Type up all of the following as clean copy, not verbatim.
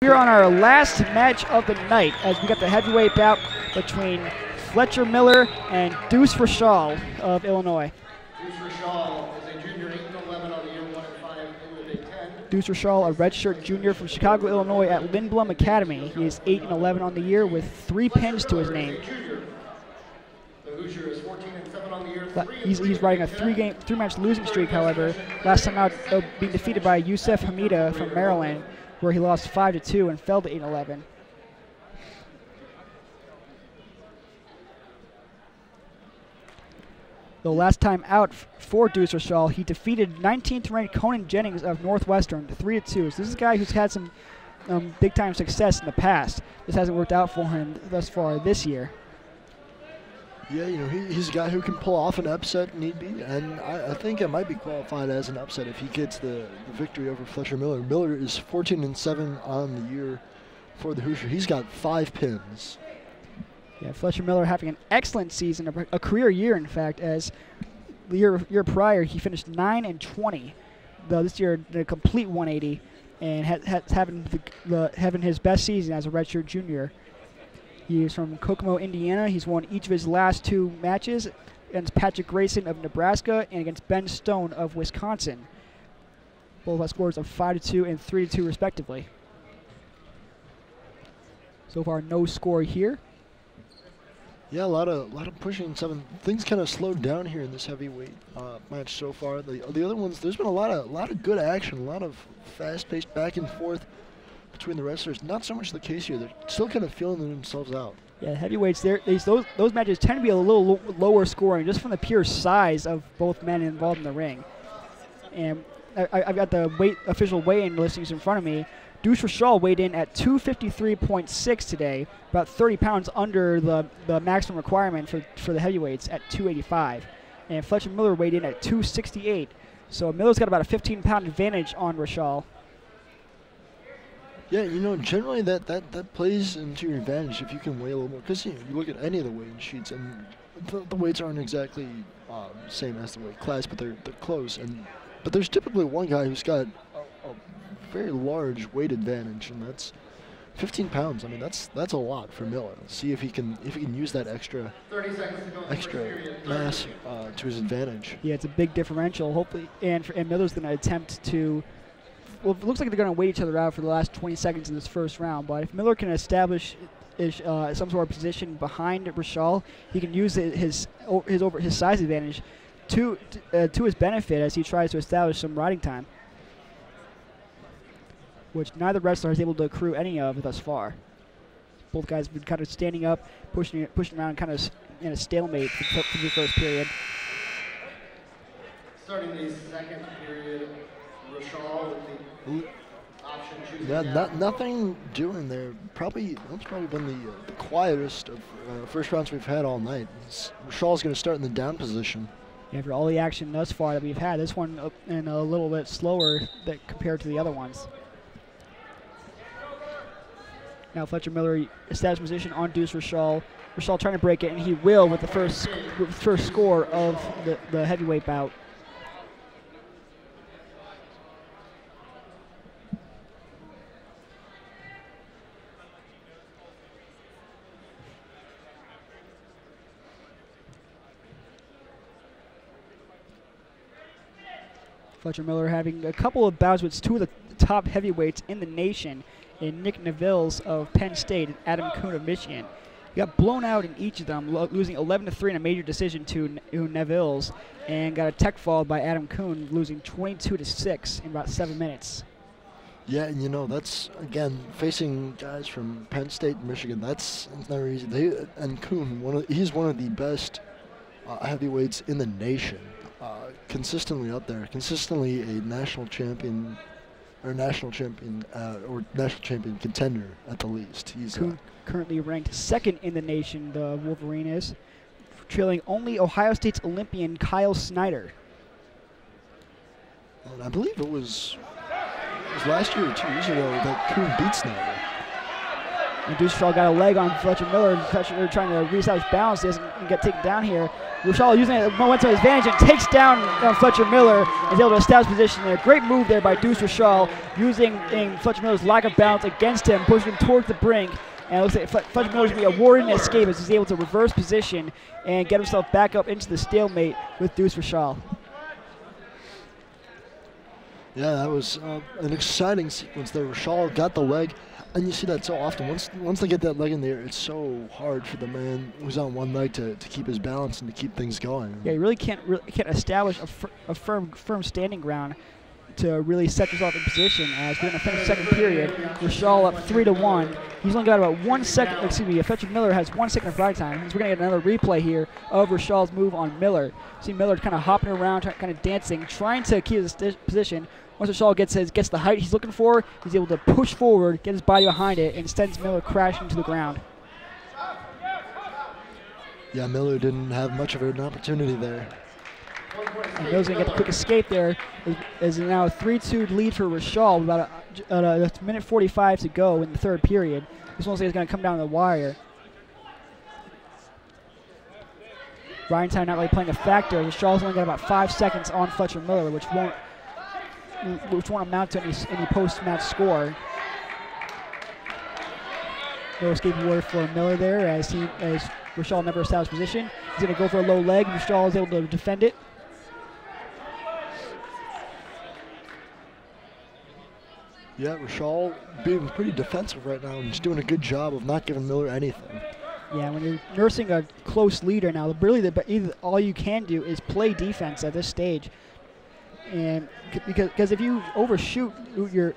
Here on our last match of the night, as we got the heavyweight bout between Fletcher Miller and Deuce Rachal of Illinois. Deuce Rachal is a junior, 8-11 on the year, 1-5 in the Big Ten. Deuce Rachal, a redshirt junior from Chicago, Illinois at Lindblom Academy. He is 8-11 on the year with 3 pins to his name. The Hoosier is 14-7 on the year. He's riding a three-match losing streak, however. Last time out, being defeated by Yusef Hamida from Maryland, where he lost 5-2 and fell to 8-11. The last time out for Deuce Rachal, he defeated 19th-ranked Conan Jennings of Northwestern 3-2. So this is a guy who's had some big-time success in the past. This hasn't worked out for him thus far this year. Yeah, you know, he's a guy who can pull off an upset need be, and I think it might be qualified as an upset if he gets the victory over Fletcher Miller. Miller is 14-7 on the year for the Hoosier. He's got 5 pins. Yeah, Fletcher Miller having an excellent season, a career year, in fact, as the year prior he finished 9-20. Though this year did a complete 180, and having his best season as a redshirt junior. He is from Kokomo, Indiana. He's won each of his last 2 matches against Patrick Grayson of Nebraska and against Ben Stone of Wisconsin. Both have scores of 5-2 and 3-2 respectively. So far, no score here. Yeah, a lot of pushing. Things kind of slowed down here in this heavyweight match so far. The other ones, there's been a lot of good action, a lot of fast-paced back and forth between the wrestlers. Not so much the case here. They're still kind of feeling themselves out. Yeah, heavyweights, those matches tend to be a little lower scoring just from the pure size of both men involved in the ring. And I've got the official weigh-in listings in front of me. Deuce Rachal weighed in at 253.6 today, about 30 pounds under the maximum requirement for the heavyweights at 285. And Fletcher Miller weighed in at 268. So Miller's got about a 15-pound advantage on Rachal. Yeah, you know, generally that plays into your advantage if you can weigh a little more. Because you look at any of the weighing sheets, and the weights aren't exactly same as the weight class, but they're close. But there's typically one guy who's got a very large weight advantage, and that's 15 pounds. I mean, that's a lot for Miller. See if he can use that extra mass to his advantage. Yeah, it's a big differential. Hopefully, and Miller's going to attempt to. Well, it looks like they're going to wait each other out for the last 20 seconds in this first round. But if Miller can establish some sort of position behind Rachal, he can use his size advantage to his benefit as he tries to establish some riding time, which neither wrestler is able to accrue any of thus far. Both guys have been kind of standing up, pushing around, kind of in a stalemate for the first period. Starting the second period, Rachal with the option choosing. Yeah, nothing doing there. That's probably been the quietest of first rounds we've had all night. Rachal's going to start in the down position. Yeah, for all the action thus far that we've had, this one in a little bit slower compared to the other ones. Now Fletcher Miller established position on Deuce Rachal. Rachal trying to break it, and he will with the first score of the heavyweight bout. Fletcher Miller having a couple of bouts with 2 of the top heavyweights in the nation, in Nick Nevilles of Penn State and Adam Kuhn of Michigan. He got blown out in each of them, losing 11-3 in a major decision to Nevilles, and got a tech fall by Adam Kuhn, losing 22-6 in about 7 minutes. Yeah, and you know, that's, again, facing guys from Penn State and Michigan, that's never easy. And Kuhn, he's one of the best heavyweights in the nation. Consistently up there, consistently a national champion, or national champion contender at the least. He's currently ranked 2nd in the nation, the Wolverine is, trailing only Ohio State's Olympian Kyle Snyder. And I believe it was last year or 2 years ago that Kuhn beat Snyder. And Deuce Rachal got a leg on Fletcher Miller. Fletcher trying to reestablish balance. He doesn't get taken down here. Rachal using it momentum to his advantage and takes down Fletcher Miller. Is able to establish position there. Great move there by Deuce Rachal, using Fletcher Miller's lack of balance against him, pushing him towards the brink. And it looks like Fletcher Miller's going to be awarded an escape as he's able to reverse position and get himself back up into the stalemate with Deuce Rachal. Yeah, that was an exciting sequence there. Rachal got the leg, and you see that so often. Once they get that leg in the air, it's so hard for the man who's on one leg to keep his balance and to keep things going. Yeah, you really can't establish a firm standing ground to really set yourself in position. As we're going to finish the second period, Rachal up 3-1. He's only got about 1 second. Excuse me, Fletcher Miller has 1 second of ride time. So we're going to get another replay here of Rachal's move on Miller. See Miller kind of hopping around, kind of dancing, trying to keep his position. Once Rachal gets the height he's looking for, he's able to push forward, get his body behind it, and sends Miller crashing to the ground. Yeah, Miller didn't have much of an opportunity there. And Miller's going to get the quick escape there. Is now a 3-2 lead for Rachal with about a minute 45 to go in the third period. This one's going to come down to the wire. Ryan time not really playing a factor. Rachal's only got about 5 seconds on Fletcher Miller, which won't amount to any post-match score. No escape award for Miller there as Rachal never established position. He's going to go for a low leg. Rachal is able to defend it. Yeah, Rachal being pretty defensive right now and just doing a good job of not giving Miller anything. Yeah, when you're nursing a close lead right now, really all you can do is play defense at this stage. And because if you overshoot your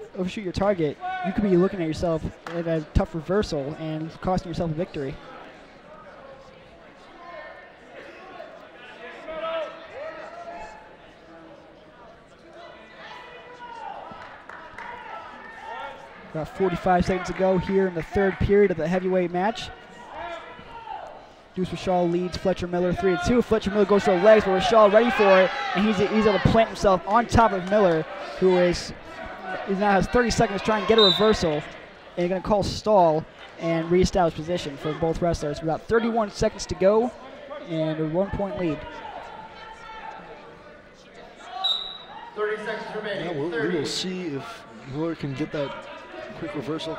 target, you could be looking at yourself at a tough reversal and costing yourself a victory. About 45 seconds to go here in the third period of the heavyweight match. Deuce Rachal leads Fletcher Miller 3-2. Fletcher Miller goes for the legs, but Rachal ready for it, and he's able to plant himself on top of Miller, who now has 30 seconds to try and get a reversal. And they're going to call stall and reestablish position for both wrestlers. About 31 seconds to go, and a 1-point lead. 30 seconds remaining. Yeah, we will see if Miller can get that quick reversal,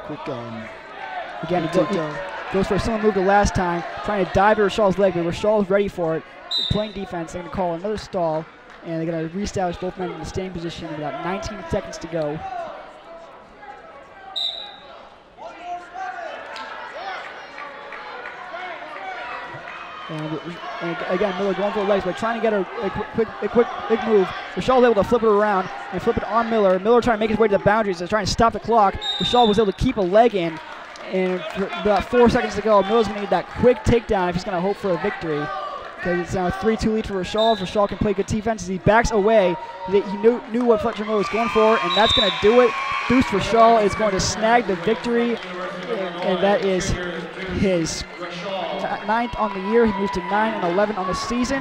Again, he goes for a similar move to last time, trying to dive at Rachal's leg, but Rachal's ready for it. Playing defense, they're going to call another stall, and they're going to reestablish both men in the standing position with about 19 seconds to go. And again, Miller going for the legs, but trying to get a quick move. Rachal's able to flip it around and flip it on Miller. Miller trying to make his way to the boundaries, so trying to stop the clock. Rachal was able to keep a leg in, and for about 4 seconds to go, Miller's going to need that quick takedown if he's going to hope for a victory. Because it's now a 3-2 lead for Rachal. If Rachal can play good defense as he backs away, he knew what Fletcher Miller was going for, and that's going to do it. Deuce Rachal is going to snag the victory, and that is his 9th on the year. He moves to 9-11 on the season.